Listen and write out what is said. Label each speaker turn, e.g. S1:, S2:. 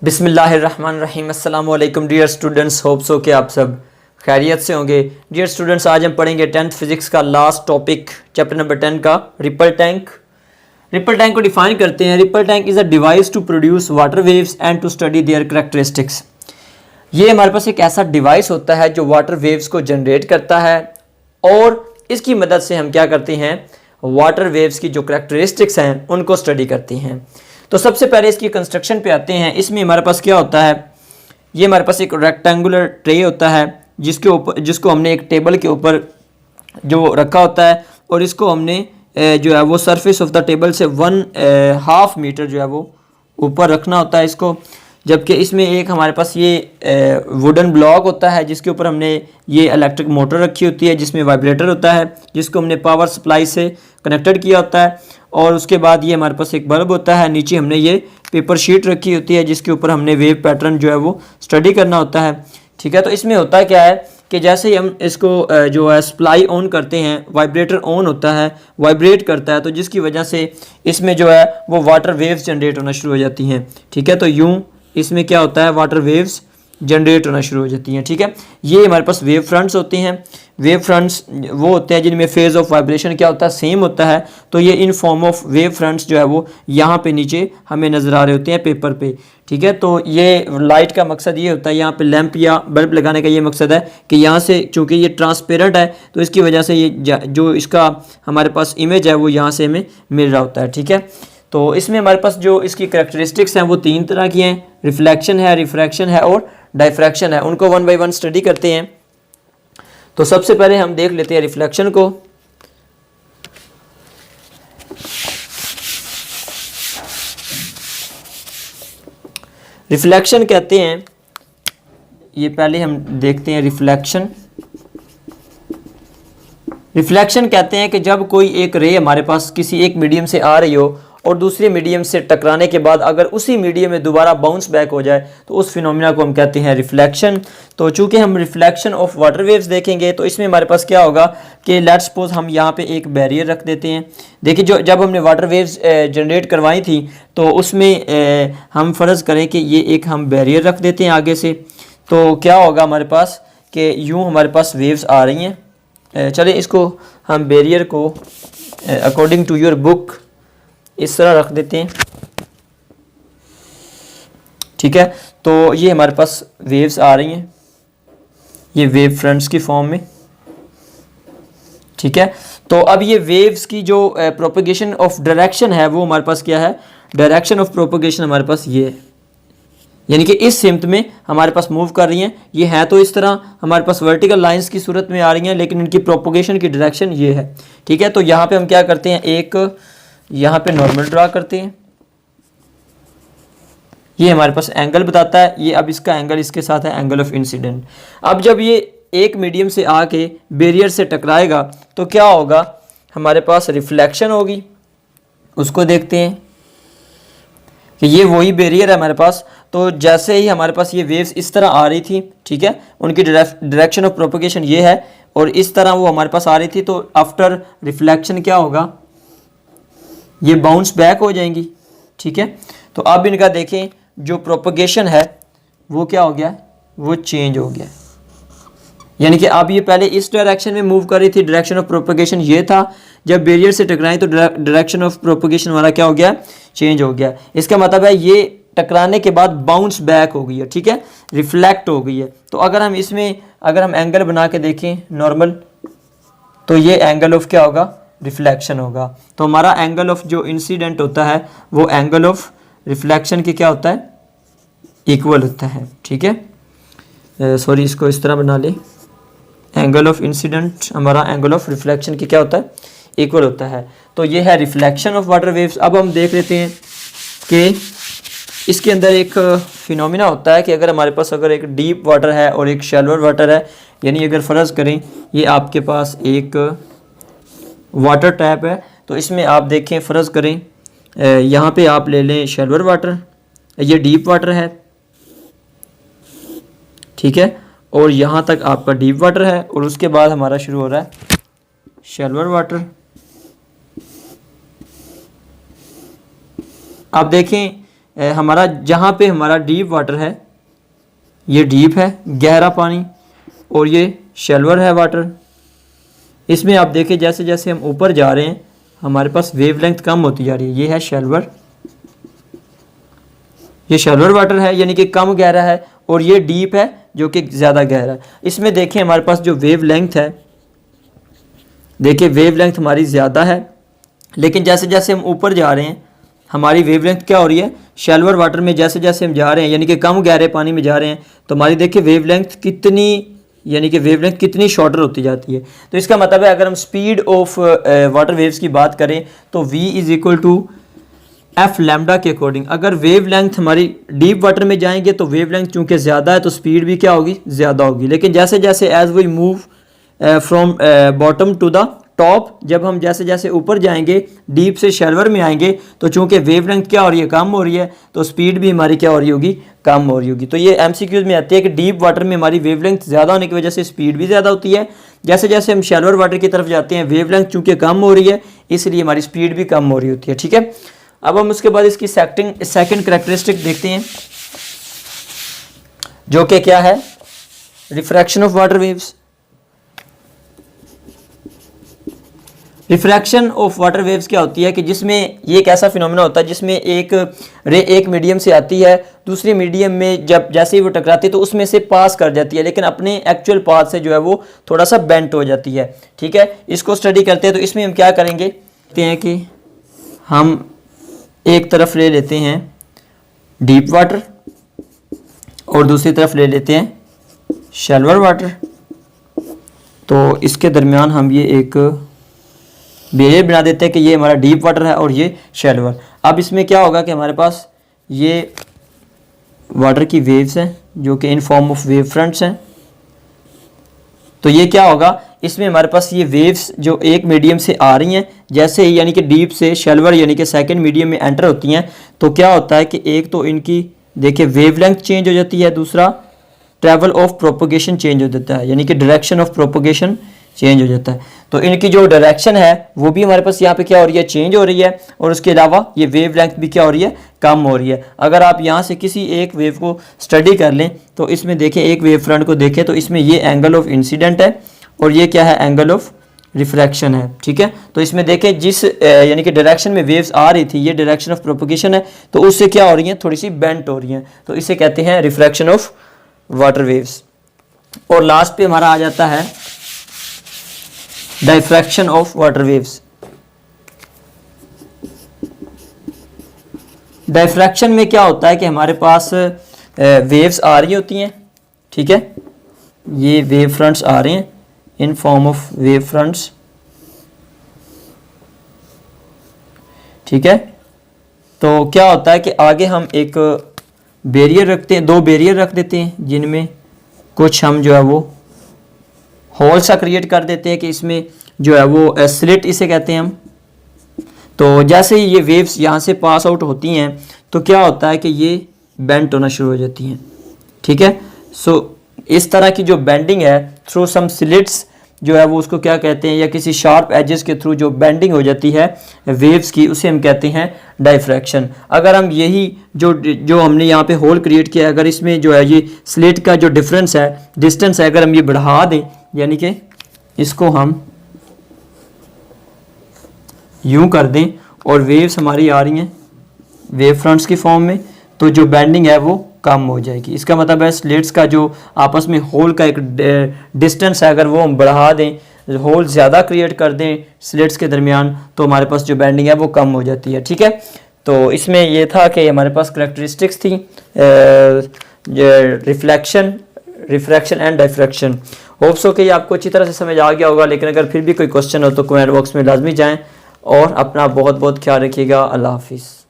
S1: बिस्मिल्लाहिर्रहमानिर्रहीम। अस्सलाम वालेकुम डियर स्टूडेंट्स, होप सो कि आप सब खैरियत से होंगे। डियर स्टूडेंट्स, आज हम पढ़ेंगे 10th फिजिक्स का लास्ट टॉपिक चैप्टर नंबर 10 का रिपल टैंक। रिपल टैंक को डिफाइन करते हैं। Ripple tank is a device to produce water waves and to study their characteristics. ये हमारे पास एक ऐसा डिवाइस होता है जो वाटर वेव्स को जनरेट करता है और इसकी मदद से हम क्या करते हैं, वाटर वेव्स की जो करैक्टरिस्टिक्स हैं उनको स्टडी करते हैं। तो सबसे पहले इसकी कंस्ट्रक्शन पे आते हैं। इसमें हमारे पास क्या होता है, ये हमारे पास एक रेक्टेंगुलर ट्रे होता है जिसको हमने एक टेबल के ऊपर जो रखा होता है और इसको हमने जो है वो सरफेस ऑफ द टेबल से 1.5 मीटर जो है वो ऊपर रखना होता है इसको। जबकि इसमें एक हमारे पास ये वुडन ब्लॉक होता है जिसके ऊपर हमने ये इलेक्ट्रिक मोटर रखी होती है जिसमें वाइब्रेटर होता है जिसको हमने पावर सप्लाई से कनेक्टेड किया होता है। और उसके बाद ये हमारे पास एक बल्ब होता है, नीचे हमने ये पेपर शीट रखी होती है जिसके ऊपर हमने वेव पैटर्न जो है वो स्टडी करना होता है। ठीक है, तो इसमें होता क्या है कि जैसे ही हम इसको जो है सप्लाई ऑन करते हैं, वाइब्रेटर ऑन होता है, वाइब्रेट करता है, तो जिसकी वजह से इसमें जो है वो वाटर वेव्स जनरेट होना शुरू हो जाती हैं। ठीक है, तो यूँ इसमें क्या होता है, वाटर वेव्स जनरेट होना शुरू हो जाती हैं। ठीक है, ये हमारे पास वेव फ्रंट्स होती हैं। वेव फ्रंट्स वो होते हैं जिनमें फेज़ ऑफ वाइब्रेशन क्या होता है, सेम होता है। तो ये in form of wave fronts जो है वो यहाँ पे नीचे हमें नज़र आ रहे होते हैं पेपर पे। ठीक है, तो ये लाइट का मकसद ये होता है, यहाँ पे लैंप या बल्ब लगाने का ये मकसद है कि यहाँ से चूँकि ये ट्रांसपेरेंट है तो इसकी वजह से ये जो इसका हमारे पास इमेज है वो यहाँ से हमें मिल रहा होता है। ठीक है, तो इसमें हमारे पास जो इसकी करैक्टरिस्टिक्स हैं वो 3 तरह की हैं, रिफ्लेक्शन है, रिफ्रैक्शन है और डायफ्रैक्शन है। उनको 1 बाय 1 स्टडी करते हैं। तो सबसे पहले हम देख लेते हैं रिफ्लेक्शन को। रिफ्लेक्शन कहते हैं, ये पहले हम देखते हैं रिफ्लेक्शन। रिफ्लेक्शन कहते हैं कि जब कोई एक रे हमारे पास किसी एक मीडियम से आ रही हो और दूसरे मीडियम से टकराने के बाद अगर उसी मीडियम में दोबारा बाउंस बैक हो जाए तो उस फिनोमिना को हम कहते हैं रिफ्लेक्शन। तो चूंकि हम रिफ्लेक्शन ऑफ वाटर वेव्स देखेंगे तो इसमें हमारे पास क्या होगा कि लेट्स सपोज हम यहाँ पे एक बैरियर रख देते हैं। देखिए, जब हमने वाटर वेव्स जनरेट करवाई थी तो उसमें हम फ़र्ज़ करें कि ये एक हम बैरियर रख देते हैं आगे से, तो क्या होगा हमारे पास कि यूँ हमारे पास वेव्स आ रही हैं। चलिए इसको हम बैरियर को अकॉर्डिंग टू योर बुक इस तरह रख देते हैं। ठीक है, तो ये हमारे पास वेव्स आ रही हैं, ये वेव फ्रंट्स की फॉर्म में। ठीक है, तो अब ये वेव्स की जो प्रोपगेशन ऑफ डायरेक्शन है वो हमारे पास क्या है, डायरेक्शन ऑफ प्रोपगेशन हमारे पास ये है, यानी कि इस सिमत में हमारे पास मूव कर रही हैं। ये है तो इस तरह हमारे पास वर्टिकल लाइंस की सूरत में आ रही हैं, लेकिन इनकी प्रोपगेशन की डायरेक्शन ये है। ठीक है, तो यहाँ पे हम क्या करते हैं, एक यहाँ पे नॉर्मल ड्रा करते हैं। ये हमारे पास एंगल बताता है, ये अब इसका एंगल इसके साथ है एंगल ऑफ इंसिडेंट। अब जब ये एक मीडियम से आके बैरियर से टकराएगा तो क्या होगा, हमारे पास रिफ्लेक्शन होगी। उसको देखते हैं कि ये वही बैरियर है हमारे पास। तो जैसे ही हमारे पास ये वेव्स इस तरह आ रही थी, ठीक है, उनकी डायरेक्शन ऑफ प्रोपगेशन ये है और इस तरह वो हमारे पास आ रही थी, तो आफ्टर रिफ्लेक्शन क्या होगा, ये बाउंस बैक हो जाएंगी। ठीक है, तो अब इनका देखें जो प्रोपगेशन है वो क्या हो गया, वो चेंज हो गया। यानी कि अब ये पहले इस डायरेक्शन में मूव कर रही थी, डायरेक्शन ऑफ प्रोपगेशन ये था। जब बैरियर से टकराई तो डायरेक्शन ऑफ प्रोपगेशन वाला क्या हो गया, चेंज हो गया। इसका मतलब है ये टकराने के बाद बाउंस बैक हो गई है। ठीक है, रिफ्लेक्ट हो गई है। तो अगर हम इसमें अगर हम एंगल बना के देखें नॉर्मल, तो ये एंगल ऑफ क्या होगा, रिफ्लेक्शन होगा। तो हमारा एंगल ऑफ जो इंसिडेंट होता है वो एंगल ऑफ रिफ्लेक्शन के क्या होता है, इक्वल होता है। ठीक है, सॉरी इसको इस तरह बना ले, एंगल ऑफ इंसिडेंट हमारा एंगल ऑफ रिफ्लेक्शन के क्या होता है, इक्वल होता है। तो ये है रिफ्लेक्शन ऑफ वाटर वेव्स। अब हम देख लेते हैं कि इसके अंदर एक फिनोमिना होता है कि अगर हमारे पास अगर एक डीप वाटर है और एक शैलोअर वाटर है, यानी अगर फ़र्ज़ करें ये आपके पास एक वाटर टैप है, तो इसमें आप देखें फ़र्ज़ करें यहाँ पे आप ले लें शैलोअर वाटर, ये डीप वाटर है। ठीक है, और यहाँ तक आपका डीप वाटर है और उसके बाद हमारा शुरू हो रहा है शैलोअर वाटर। आप देखें हमारा जहाँ पे हमारा डीप वाटर है, ये डीप है गहरा पानी, और ये शैलोअर है वाटर। इसमें आप देखें जैसे जैसे हम ऊपर जा रहे हैं हमारे पास वेवलेंथ कम होती जा रही है। ये है शैलोअर, ये शैलोअर वाटर है यानी कि कम गहरा है, और ये डीप है जो कि ज़्यादा गहरा है। इसमें देखें हमारे पास जो वेवलेंथ है, देखिए वेवलेंथ हमारी ज़्यादा है, लेकिन जैसे जैसे हम ऊपर जा रहे हैं हमारी वेवलेंथ क्या हो रही है, शैलोअर वाटर में जैसे जैसे हम जा रहे हैं यानी कि कम गहरे पानी में जा रहे हैं तो हमारी देखिए वेवलेंथ कितनी, यानी कि वेवलेंथ कितनी शॉर्टर होती जाती है। तो इसका मतलब है अगर हम स्पीड ऑफ वाटर वेव्स की बात करें तो v is equal to F lambda के अकॉर्डिंग। अगर वेवलेंथ हमारी डीप वाटर में जाएंगे तो वेवलेंथ चूँकि ज़्यादा है तो स्पीड भी क्या होगी, ज़्यादा होगी। लेकिन जैसे जैसे as we move from bottom to the top, जब हम जैसे जैसे ऊपर जाएंगे डीप से शैलोअर में आएंगे तो चूंकि वेवलेंथ क्या हो रही है, कम हो रही है, तो स्पीड भी हमारी क्या हो रही होगी, कम हो रही होगी। तो ये एमसीक्यूज में आती है कि डीप वाटर में हमारी वेवलेंथ ज़्यादा होने की वजह से स्पीड भी ज़्यादा होती है। जैसे जैसे हम शैलोअर वाटर की तरफ जाते हैं वेवलेंथ चूंकि कम हो रही है इसलिए हमारी स्पीड भी कम हो रही होती है। ठीक है, अब हम उसके बाद इसकी सेकंड करैक्टरिस्टिक देखते हैं जो कि क्या है, refraction of water waves. Refraction of water waves क्या होती है कि जिसमें ये एक ऐसा फिनोमेना होता है जिसमें एक रे एक मीडियम से आती है, दूसरी मीडियम में जब जैसे ही वो टकराती है तो उसमें से पास कर जाती है, लेकिन अपने एक्चुअल पाथ से जो है वो थोड़ा सा बेंट हो जाती है। ठीक है, इसको स्टडी करते हैं तो इसमें हम क्या करेंगे, कहते हैं कि हम एक तरफ ले लेते हैं डीप वाटर और दूसरी तरफ ले लेते हैं शैलोअर वाटर, तो इसके दरमियान हम ये एक बैरियर बना देते हैं कि ये हमारा डीप वाटर है और ये शैलोअर। अब इसमें क्या होगा कि हमारे पास ये वाटर की वेव्स हैं जो कि in form of wave fronts हैं। तो ये क्या होगा, इसमें हमारे पास ये वेव्स जो एक मीडियम से आ रही हैं, जैसे ही यानी कि डीप से शैलोअर यानी कि सेकंड मीडियम में एंटर होती हैं तो क्या होता है कि एक तो इनकी देखिए वेवलेंथ चेंज हो जाती है, दूसरा ट्रैवल ऑफ प्रोपोगेशन चेंज हो जाता है, यानी कि डायरेक्शन ऑफ प्रोपोगेशन चेंज हो जाता है। तो इनकी जो डायरेक्शन है वो भी हमारे पास यहाँ पे क्या हो रही है, चेंज हो रही है, और उसके अलावा ये वेवलेंथ भी क्या हो रही है, कम हो रही है। अगर आप यहाँ से किसी एक वेव को स्टडी कर लें तो इसमें देखें, एक वेव फ्रंट को देखें तो इसमें ये एंगल ऑफ इंसिडेंट है और ये क्या है, एंगल ऑफ रिफ्रैक्शन है। ठीक है, तो इसमें देखें जिस यानी कि डायरेक्शन में वेव्स आ रही थी ये डायरेक्शन ऑफ प्रोपोगेशन है, तो उससे क्या हो रही हैं, थोड़ी सी बेंट हो रही हैं, तो इसे कहते हैं रिफ्रैक्शन ऑफ वाटर वेव्स। और लास्ट पे हमारा आ जाता है diffraction of water waves. Diffraction में क्या होता है कि हमारे पास वेव्स आ रही होती हैं, ठीक है, ये वेव फ्रंट्स आ रहे हैं in form of wave fronts, ठीक है। तो क्या होता है कि आगे हम एक बैरियर रखते हैं, दो बैरियर रख देते हैं जिनमें कुछ हम जो है वो होल सा क्रिएट कर देते हैं कि इसमें जो है वो स्लिट इसे कहते हैं हम। तो जैसे ही ये वेव्स यहाँ से पास आउट होती हैं तो क्या होता है कि ये बेंट होना शुरू हो जाती हैं, ठीक है। सो इस तरह की जो बेंडिंग है थ्रू सम स्लिट्स जो है वो उसको क्या कहते हैं, या किसी शार्प एजेस के थ्रू जो बेंडिंग हो जाती है वेव्स की उसे हम कहते हैं डायफ्रैक्शन। अगर हम यही जो हमने यहाँ पे होल क्रिएट किया है, अगर इसमें जो है ये स्लिट का जो डिफरेंस है, डिस्टेंस है, अगर हम ये बढ़ा दें, यानी कि इसको हम यूं कर दें और वेव्स हमारी आ रही हैं वेव फ्रंट्स की फॉर्म में, तो जो बेंडिंग है वो कम हो जाएगी। इसका मतलब है स्लिट्स का जो आपस में होल का एक डिस्टेंस है अगर वो हम बढ़ा दें, होल ज़्यादा क्रिएट कर दें स्लिट्स के दरमियान, तो हमारे पास जो बेंडिंग है वो कम हो जाती है, ठीक है। तो इसमें ये था कि हमारे पास करैक्टरिस्टिक्स थी refraction and diffraction. Hope so कि ये आपको अच्छी तरह से समझ आ गया होगा, लेकिन अगर फिर भी कोई क्वेश्चन हो तो कमेंट बॉक्स में लाजमी जाएँ और अपना बहुत बहुत ख्याल रखिएगा। अल्लाह हाफिज़।